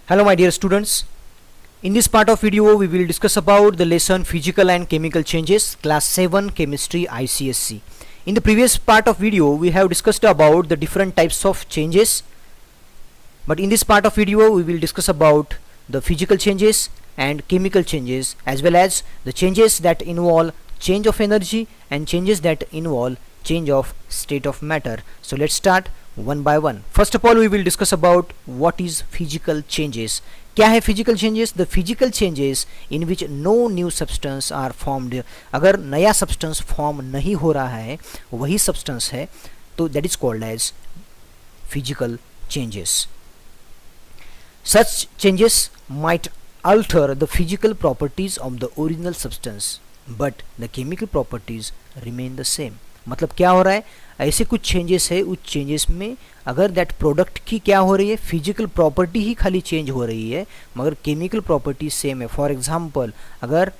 Hello my dear students. In this part of video we will discuss about the lesson physical and chemical changes, class 7 chemistry ICSC. In the previous part of video we have discussed about the different types of changes, but in this part of video we will discuss about the physical changes and chemical changes, as well as the changes that involve change of energy and changes that involve change of state of matter. So let's start one by one. First of all we will discuss about what is physical changes. क्या है physical changes? The physical changes in which no new substance are formed. अगर नया substance form नहीं हो रहा है वही substance है, तो that is called as physical changes. Such changes might alter the physical properties of the original substance, but the chemical properties remain the same. मतलब क्या हो रहा है, ऐसे कुछ चेंजेस है, उस चेंजेस में अगर दैट प्रोडक्ट की क्या हो रही है, फिजिकल प्रॉपर्टी ही खाली चेंज हो रही है मगर केमिकल प्रॉपर्टी सेम है. फॉर एग्जांपल अगर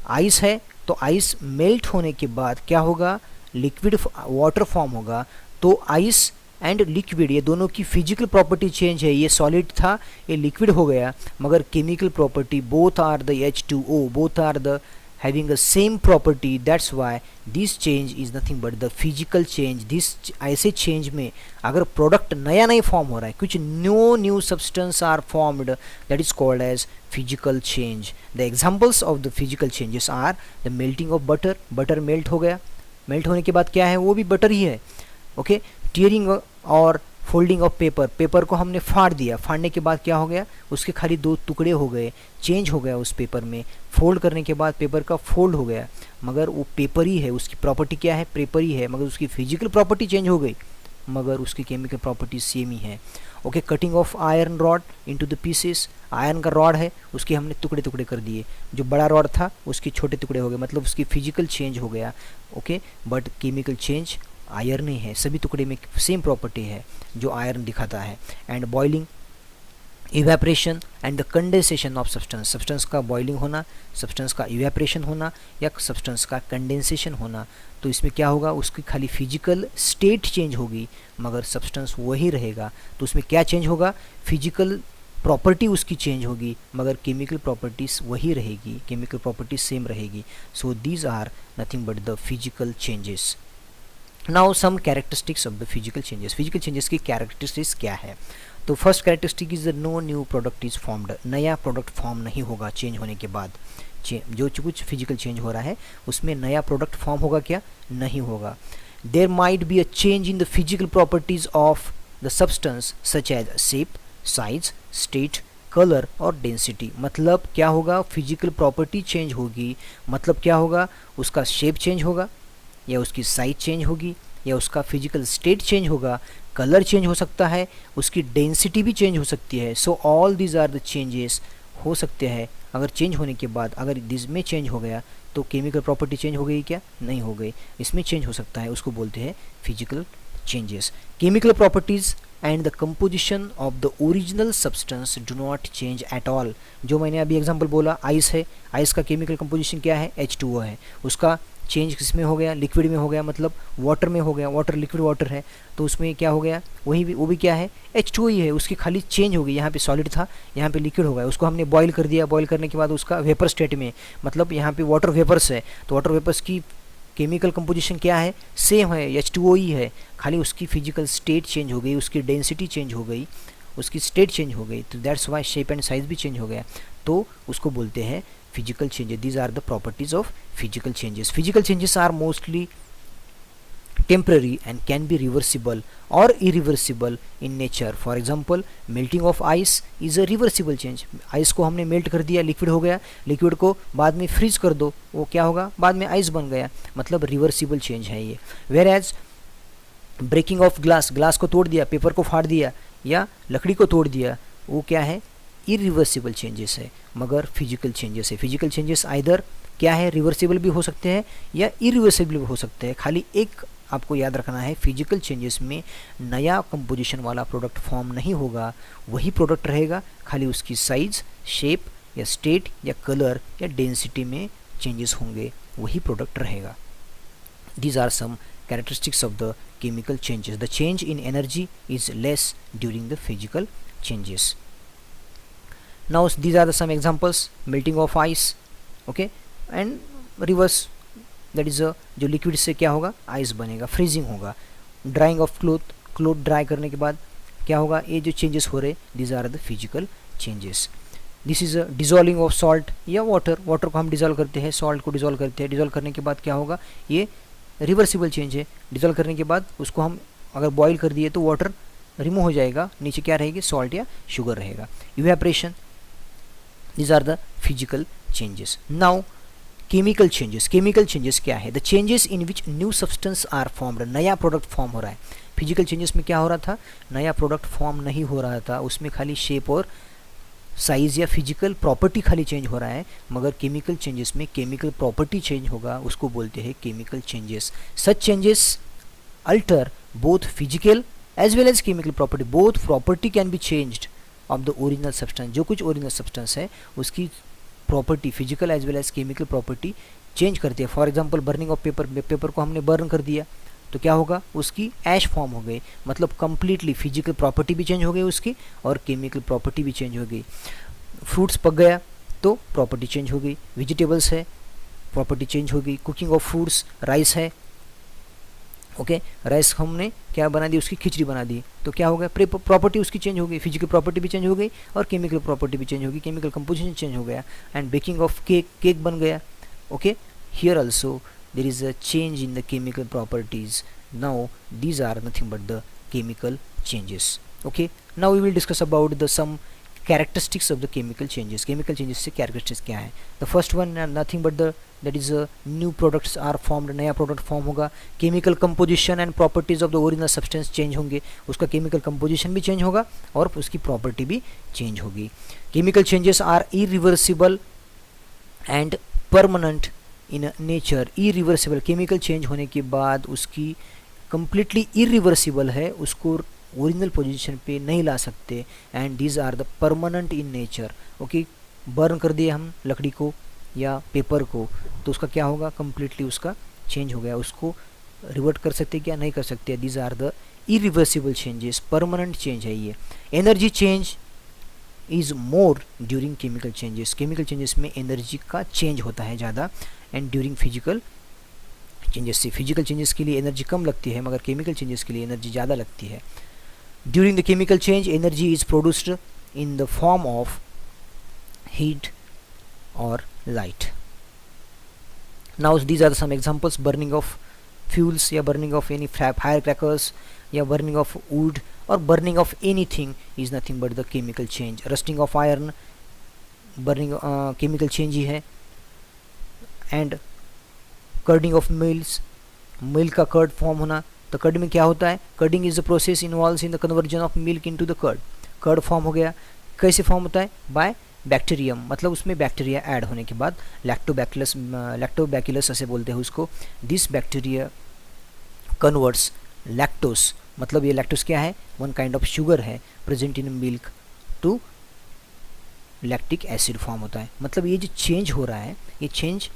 आइस है तो आइस मेल्ट होने के बाद क्या होगा, लिक्विड वाटर फॉर्म होगा. तो आइस एंड लिक्विड ये दोनों की फिजिकल प्रॉपर्टी चेंज है. ये सॉलिड था, ये लिक्विड हो गया, मगर chemical property both are the H2O, both are the having the same property. That's why this change is nothing but the physical change. This ऐसे change में अगर product नया नहीं form हो रहा है, कुछ new substance are formed, that is called as physical change. The examples of the physical changes are the melting of butter. butter melt हो गया, melt होने के बाद क्या है, वो भी butter ही है. okay, tearing और फोल्डिंग ऑफ पेपर, पेपर को हमने फाड़ दिया, फाड़ने के बाद क्या हो गया, उसके खाली दो टुकड़े हो गए, चेंज हो गया उस पेपर में. फोल्ड करने के बाद पेपर का फोल्ड हो गया, मगर वो पेपर ही है, उसकी प्रॉपर्टी क्या है, पेपर ही है, मगर उसकी फिजिकल प्रॉपर्टी चेंज हो गई, मगर उसकी केमिकल प्रॉपर्टी सेम ही है. Okay, cutting of iron rod into the pieces. Iron का रॉड है, उसके हमने टुकड़े टुकड़े कर दिए, जो बड़ा रॉड था उसके छोटे टुकड़े हो गए, मतलब उसकी फिजिकल चेंज हो गया. Okay, but chemical change iron ही है, सभी टुकड़े में सेम प्रॉपर्टी है जो आयरन दिखाता है. And boiling, evaporation and the condensation of substance. Substance का बॉइलिंग होना, सब्सटेंस का इवेपरेशन होना या सब्सटेंस का कंडेंसेशन होना, तो इसमें क्या होगा, उसकी खाली फिजिकल स्टेट चेंज होगी मगर सब्सटेंस वही रहेगा. तो उसमें क्या चेंज होगा, फिजिकल प्रॉपर्टी उसकी चेंज होगी मगर केमिकल प्रॉपर्टीज वही रहेगी, केमिकल प्रॉपर्टी सेम रहेगी. So these are nothing but the physical changes. Now some characteristics of the physical changes. Physical changes की कैरेक्टरिस्टिक्स क्या है, तो first characteristic is the no new product is formed. नया product form नहीं होगा change होने के बाद. जो कुछ फिजिकल चेंज हो रहा है उसमें नया प्रोडक्ट फॉर्म होगा क्या, नहीं होगा. There might be a change in the physical properties of the substance such as shape, size, state, colour और डेंसिटी. मतलब क्या होगा, फिजिकल प्रॉपर्टी चेंज होगी, मतलब क्या होगा, उसका शेप चेंज होगा या उसकी साइज चेंज होगी या उसका फिजिकल स्टेट चेंज होगा, कलर चेंज हो सकता है, उसकी डेंसिटी भी चेंज हो सकती है. So all these are the changes हो सकते हैं. अगर चेंज होने के बाद अगर इसमें चेंज हो गया तो केमिकल प्रॉपर्टी चेंज हो गई क्या, नहीं हो गई, इसमें चेंज हो सकता है, उसको बोलते हैं physical changes. Chemical properties and the composition of the original substance do not change at all. जो मैंने अभी एग्जांपल बोला, आइस है, आइस का केमिकल कंपोजिशन क्या है, H2O है, उसका चेंज किसमें हो गया, लिक्विड में हो गया, मतलब वाटर में हो गया, वाटर लिक्विड वाटर है, तो उसमें क्या हो गया, वो भी क्या है, H2O ही है, उसकी खाली चेंज हो गई. यहाँ पे सॉलिड था, यहाँ पे लिक्विड हो गया, उसको हमने बॉईल कर दिया, बॉईल करने के बाद उसका वेपर स्टेट में, मतलब यहाँ पे वाटर वेपर्स है, तो वाटर वेपर्स की केमिकल कंपोजिशन क्या है, सेम है, H2O ही है, खाली उसकी फिजिकल स्टेट चेंज हो गई, उसकी डेंसिटी चेंज हो गई, उसकी स्टेट चेंज हो गई, तो that's why shape and size भी चेंज हो गया, तो उसको बोलते हैं physical changes. These are the properties of physical changes. Physical changes are mostly temporary and can be reversible or irreversible in nature. For example, melting of ice is a reversible change. Ice को हमने melt कर दिया, liquid हो गया, liquid को बाद में freeze कर दो, वो क्या होगा, बाद में आइस बन गया, मतलब रिवर्सिबल चेंज है ये. Whereas breaking of glass, glass को तोड़ दिया, पेपर को फाड़ दिया या लकड़ी को तोड़ दिया, वो क्या है, इरिवर्सिबल चेंजेस है मगर फिजिकल चेंजेस है. फिजिकल चेंजेस आइदर क्या है, रिवर्सिबल भी हो सकते हैं या इरिवर्सिबल भी हो सकते हैं. खाली एक आपको याद रखना है, फिजिकल चेंजेस में नया कंपोजिशन वाला प्रोडक्ट फॉर्म नहीं होगा, वही प्रोडक्ट रहेगा, खाली उसकी साइज, शेप या स्टेट या कलर या डेंसिटी में चेंजेस होंगे, वही प्रोडक्ट रहेगा. These are some characteristics of the chemical changes. The change in energy is less during the physical changes. Now these are the some examples: melting of ice, okay, and reverse, that is जो liquid से क्या होगा, ice बनेगा, freezing होगा. Drying of cloth dry करने के बाद क्या होगा, ये जो चेंजेस हो रहे, these are the physical changes. This is dissolving of salt या वाटर को हम डिजोल्व करते हैं, सॉल्ट को डिजोल्व करते हैं. डिजोल्व करने के बाद क्या होगा, ये रिवर्सिबल चेंज है. डिजोल्व करने के बाद उसको हम अगर बॉईल कर दिए तो वाटर रिमूव हो जाएगा, नीचे क्या रहेगी, सॉल्ट या शुगर रहेगा. Evaporation, these are the physical changes. Now chemical changes क्या है, the changes in which new substance are formed, नया प्रोडक्ट फॉर्म हो रहा है. फिजिकल चेंजेस में क्या हो रहा था, नया प्रोडक्ट फॉर्म नहीं हो रहा था, उसमें खाली शेप और साइज या फिजिकल प्रॉपर्टी खाली चेंज हो रहा है. मगर केमिकल चेंजेस में केमिकल प्रॉपर्टी चेंज होगा, उसको बोलते हैं chemical changes. Such changes alter both physical as well as chemical property. Both property can be changed of the original substance. जो कुछ ओरिजिनल सब्सटेंस है उसकी property physical as well as chemical property change करती है. For example burning of paper को हमने burn कर दिया तो क्या होगा, उसकी ऐश फॉर्म हो गई, मतलब कंप्लीटली फिजिकल प्रॉपर्टी भी चेंज हो गई उसकी और केमिकल प्रॉपर्टी भी चेंज हो गई. फ्रूट्स पक गया तो प्रॉपर्टी चेंज हो गई. वेजिटेबल्स है, प्रॉपर्टी चेंज हो गई. कुकिंग ऑफ फूड्स, राइस है, ओके, राइस हमने क्या बना दी, उसकी खिचड़ी बना दी तो क्या हो गया, प्रॉपर्टी उसकी चेंज हो गई, फिजिकल प्रॉपर्टी भी चेंज हो गई और केमिकल प्रॉपर्टी भी चेंज हो गई, केमिकल कंपोजिशन चेंज हो गया. एंड बेकिंग ऑफ केक बन गया, okay. Here also there is a change in the chemical properties. Now these are nothing but the chemical changes, okay. Now we will discuss about the some characteristics of the chemical changes. Chemical changes से characteristics क्या है. The first one nothing but that is new products are formed, नया product form होगा. Chemical composition and properties of the original substance change होंगे, उसका chemical composition भी change होगा और उसकी property भी change होगी. Chemical changes are irreversible and permanent in nature. Irreversible, chemical change होने के बाद उसकी completely irreversible है, उसको ओरिजिनल पोजीशन पे नहीं ला सकते. And these are the permanent in nature, okay. Burn कर दिए हम लकड़ी को या पेपर को तो उसका क्या होगा, कम्प्लीटली उसका चेंज हो गया, उसको रिवर्ट कर सकते क्या, नहीं कर सकते. These are the irreversible changes, permanent change है ये. Energy change is more during chemical changes. Chemical changes में एनर्जी का चेंज होता है ज़्यादा एंड ड्यूरिंग फिजिकल चेंजेस से. फिजिकल चेंजेस के लिए एनर्जी कम लगती है मगर केमिकल चेंजेस के लिए एनर्जी ज़्यादा लगती है. During the chemical change, energy is produced in the form of heat or light. Now these are some examples: burning of fuels या burning of any firecrackers या burning of wood or burning of anything is nothing but the chemical change. Rusting of iron, burning chemical change ही है. And curding of milk का curd form होना. तो curd में क्या होता है, curding is the process involves in the conversion of milk into the curd. Curd form हो गया, कैसे फॉर्म होता है, बाय बैक्टीरियम, मतलब उसमें बैक्टीरिया ऐड होने के बाद. लैक्टोबैक्यूलस ऐसे बोलते हैं उसको. दिस बैक्टीरिया कन्वर्ट्स लैक्टोस, मतलब ये लैक्टोस क्या है, वन काइंड ऑफ शुगर है present in milk, to lactic acid form होता है. मतलब ये जो चेंज हो रहा है, ये चेंज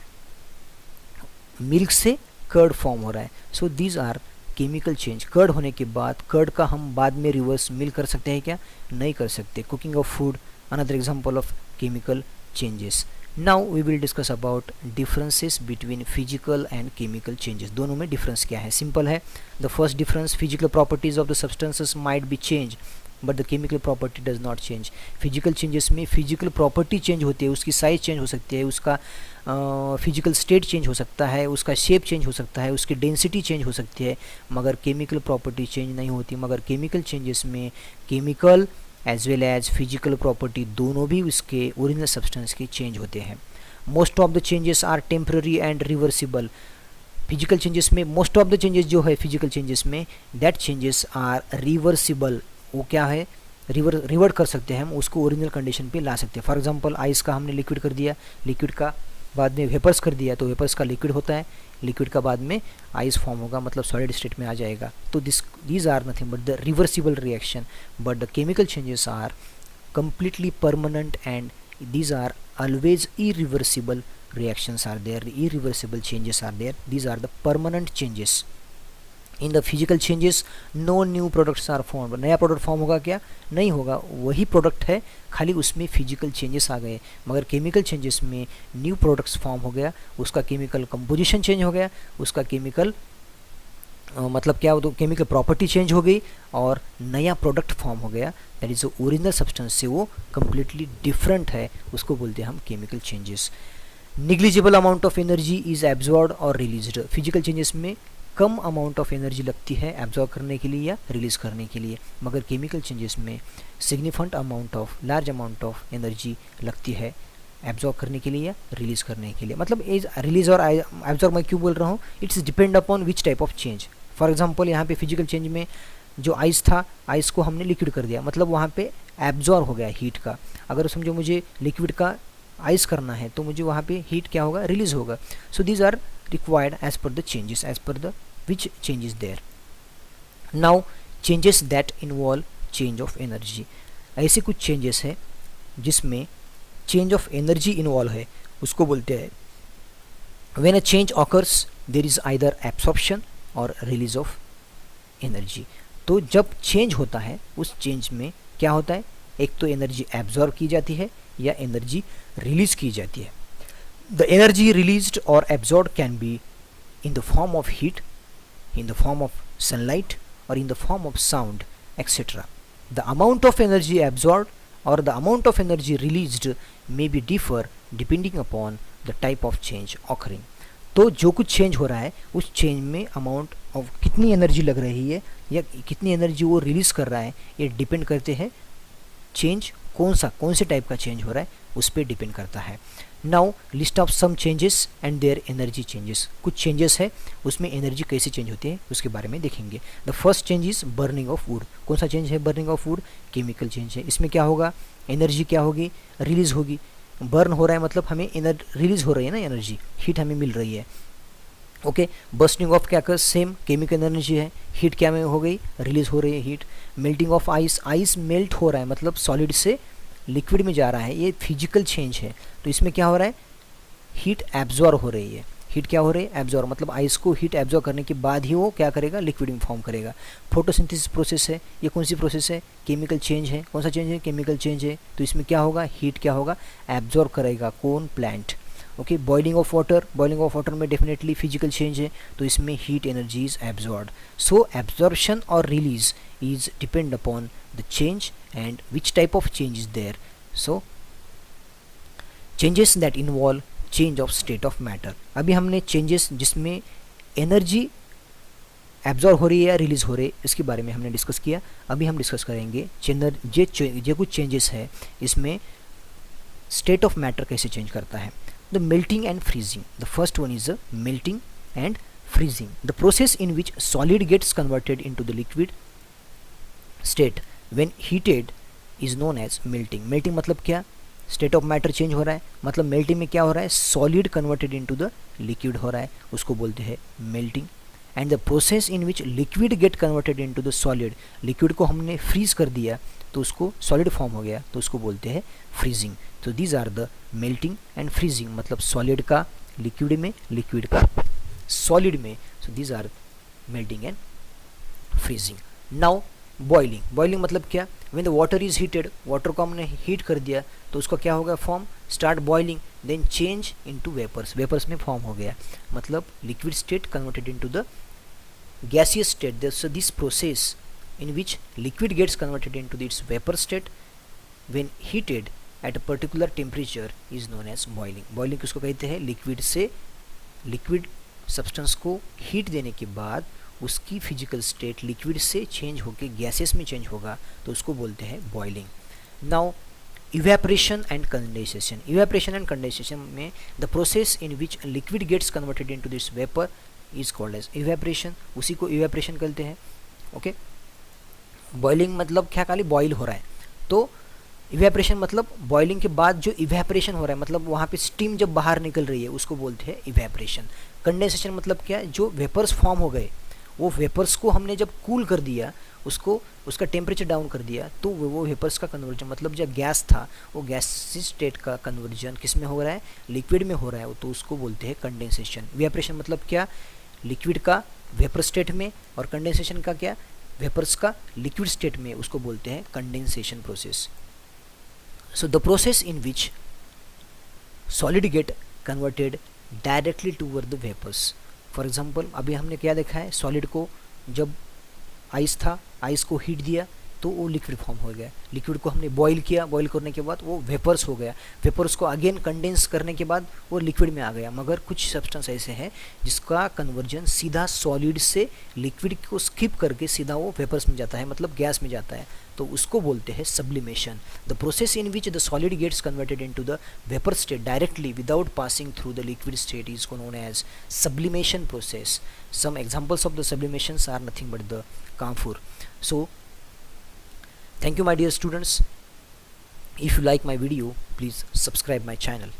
मिल्क से कर्ड फॉर्म हो रहा है. So these are chemical change. Curd होने के बाद कर्ड का हम बाद में रिवर्स मिल कर सकते हैं क्या, नहीं कर सकते. Cooking of food another example of chemical changes. Now we will discuss about differences between physical and chemical changes. दोनों में डिफरेंस क्या है, सिंपल है. The first difference, physical properties of the substances might be change but the chemical property does not change. Physical changes में physical property change होती है, उसकी size change हो सकती है, उसका फिजिकल स्टेट चेंज हो सकता है, उसका शेप चेंज हो सकता है, उसकी डेंसिटी चेंज हो सकती है, मगर केमिकल प्रॉपर्टी चेंज नहीं होती. मगर केमिकल चेंजेस में chemical as well as physical property दोनों भी उसके ओरिजिनल सब्सटेंस के चेंज होते हैं. Most of the changes are temporary and reversible. Physical changes में मोस्ट ऑफ द चेंजेस जो है फिजिकल चेंजेस में, दैट चेंजेस आर रिवर्सिबल. वो क्या है, रिवर्ट कर सकते हैं हम, उसको ओरिजिनल कंडीशन पे ला सकते हैं. फॉर एग्जांपल आइस का हमने लिक्विड कर दिया, लिक्विड का बाद में वेपर्स कर दिया तो वेपर्स का लिक्विड होता है, लिक्विड का बाद में आइस फॉर्म होगा, मतलब सॉलिड स्टेट में आ जाएगा. तो these are nothing but the reversible reaction. But the chemical changes are completely permanent and these are always irreversible reactions are there, irreversible changes are there. These are the permanent changes in the physical changes no new products are form. नया product form होगा क्या? नहीं होगा, वही product है, खाली उसमें physical changes आ गए। मगर केमिकल चेंजेस में न्यू प्रोडक्ट्स फॉर्म हो गया, उसका केमिकल कंपोजिशन चेंज हो गया, उसका केमिकल मतलब क्या हो, तो केमिकल प्रॉपर्टी चेंज हो गई और नया प्रोडक्ट फॉर्म हो गया। दैट इज़ ओरिजिनल सब्सटेंस से वो कम्प्लीटली डिफरेंट है, उसको बोलते हैं हम chemical changes. Negligible amount of energy is absorb और रिलीज्ड। फिजिकल चेंजेस में कम अमाउंट ऑफ एनर्जी लगती है एब्जॉर्ब करने के लिए या रिलीज करने के लिए, मगर केमिकल चेंजेस में significant amount of large amount of energy लगती है एब्जॉर्ब करने के लिए या रिलीज करने के लिए। मतलब एज रिलीज और एब्जॉर्ब मैं क्यों बोल रहा हूँ, it's depend upon which type of change. For example यहाँ पे फिजिकल चेंज में जो आइस था, आइस को हमने लिक्विड कर दिया, मतलब वहाँ पे एब्जॉर्ब हो गया हीट का। अगर समझो मुझे लिक्विड का आइस करना है तो मुझे वहाँ पे हीट क्या होगा, रिलीज होगा। So these are required as per the changes, as per the which changes there. Now changes that involve change of energy. ऐसे कुछ चेंजेस है जिसमें चेंज ऑफ एनर्जी इन्वॉल्व है, उसको बोलते हैं when a change occurs there is either absorption और release of energy. तो जब चेंज होता है उस चेंज में क्या होता है, एक तो एनर्जी एब्जॉर्ब की जाती है या एनर्जी रिलीज की जाती है। द एनर्जी रिलीज्ड और absorb can be in the form of heat, in the form of sunlight or in the form of sound, etc. The amount of energy absorbed or the amount of energy released may be differ depending upon the type of change occurring. तो जो कुछ change हो रहा है उस change में amount of कितनी energy लग रही है या कितनी एनर्जी वो रिलीज कर रहा है, ये डिपेंड करते हैं चेंज कौन से टाइप का चेंज हो रहा है उस पर डिपेंड करता है। Now list of some changes and their energy changes. कुछ चेंजेस है उसमें एनर्जी कैसे चेंज होती है उसके बारे में देखेंगे। The first change is burning of would. कौन सा चेंज है burning of would? Chemical change है। इसमें क्या होगा, एनर्जी क्या होगी, रिलीज होगी। बर्न हो रहा है मतलब हमें रिलीज हो रही है ना एनर्जी, हीट हमें मिल रही है। ओके, बर्स्टिंग ऑफ क्या कर, सेम केमिकल एनर्जी है, हीट क्या में हो गई, रिलीज हो रही है heat. Melting of ice, ice melt हो रहा है मतलब सॉलिड से लिक्विड में जा रहा है, ये फिजिकल चेंज है। तो इसमें क्या हो रहा है, हीट एब्जॉर्ब हो रही है। हीट क्या हो रही है, एब्जॉर्ब, मतलब आइस को हीट एब्जॉर्ब करने के बाद ही वो क्या करेगा, लिक्विड में फॉर्म करेगा। फोटोसिंथेसिस प्रोसेस है, ये कौन सी प्रोसेस है, केमिकल चेंज है। कौन सा चेंज है, केमिकल चेंज है। तो इसमें क्या होगा, हीट क्या होगा, एब्जॉर्ब करेगा, कौन, plant. Okay, boiling of water, boiling of water में डेफिनेटली फिजिकल चेंज है, तो इसमें heat energy is absorb. So absorption और release is depend upon the change and which type of change is there. So changes that involve change of state of matter. अभी हमने changes जिसमें energy absorb हो रही है या release हो रही है इसके बारे में हमने डिस्कस किया। अभी हम डिस्कस करेंगे जो कुछ चेंजेस है इसमें स्टेट ऑफ मैटर कैसे चेंज करता है। The melting and freezing. The first one is the melting and freezing, the process in which solid gets converted into the liquid state when heated is known as melting. melting मतलब क्या, state of matter change हो रहा है, मतलब melting में क्या हो रहा है, solid converted into the liquid हो रहा है, उसको बोलते हैं melting. And the process in which liquid get converted into the solid, liquid को हमने फ्रीज कर दिया तो उसको सॉलिड फॉर्म हो गया तो उसको बोलते हैं फ्रीजिंग। तो these are the melting and freezing, मतलब सॉलिड का लिक्विड में, लिक्विड का सॉलिड में। So these are melting and freezing. Now boiling, boiling मतलब क्या, when the water is heated, water को हमने हीट कर दिया तो उसका क्या होगा, form, start boiling, then change into vapours, vapours में फॉर्म हो गया, मतलब liquid state converted into the gaseous state. So this process in which liquid gets converted into its vapor state when heated at a particular temperature is known as boiling. boiling किसको कहते हैं, liquid से, liquid substance को heat देने के बाद उसकी physical state liquid से चेंज होकर गैसेस में चेंज होगा तो उसको बोलते हैं boiling. Now evaporation and condensation. Evaporation and condensation में the process in which liquid gets converted into this vapour is called as evaporation, उसी को इवेपोरेशन कहते हैं। ओके, बॉइलिंग मतलब क्या, खाली बॉइल हो रहा है, तो इवेपोरेशन मतलब बॉइलिंग के बाद जो इवेपोरेशन हो रहा है, मतलब वहाँ पे स्टीम जब बाहर निकल रही है उसको बोलते हैं इवेपोरेशन। कंडेंसेशन मतलब क्या, जो वेपर्स फॉर्म हो गए वो वेपर्स को हमने जब कूल कर दिया, उसको उसका टेम्परेचर डाउन कर दिया तो वो वेपर्स का कन्वर्जन, मतलब जब गैस था वो गैस स्टेट का कन्वर्जन किस में हो रहा है, लिक्विड में हो रहा है, तो उसको बोलते हैं कंडेंसेशन। इवेपोरेशन मतलब क्या, लिक्विड का वेपर स्टेट में, और कंडेंसेशन का क्या, वेपर्स का लिक्विड स्टेट में, उसको बोलते हैं condensation process. So the process in which solid get converted directly toward the vapours. For example अभी हमने क्या देखा है, सॉलिड को जब आइस था, आइस को हीट दिया तो वो लिक्विड फॉर्म हो गया. लिक्विड को हमने बॉईल किया, बॉईल करने के बाद वो वेपर्स हो गया. वेपर्स को अगेन कंडेंस करने के बाद वो लिक्विड में आ गया. मगर कुछ सब्सटेंस ऐसे हैं जिसका कन्वर्जन सीधा सॉलिड से लिक्विड को स्किप करके सीधा वो वेपर्स में जाता है, मतलब गैस में जाता है. तो उसको बोलते हैं sublimation. The process in which the solid gets converted into the vapour state directly without passing through the liquid state is known as sublimation process. Some examples of the sublimations are nothing but the camphor. So thank you my dear students. If you like my video, please subscribe my channel.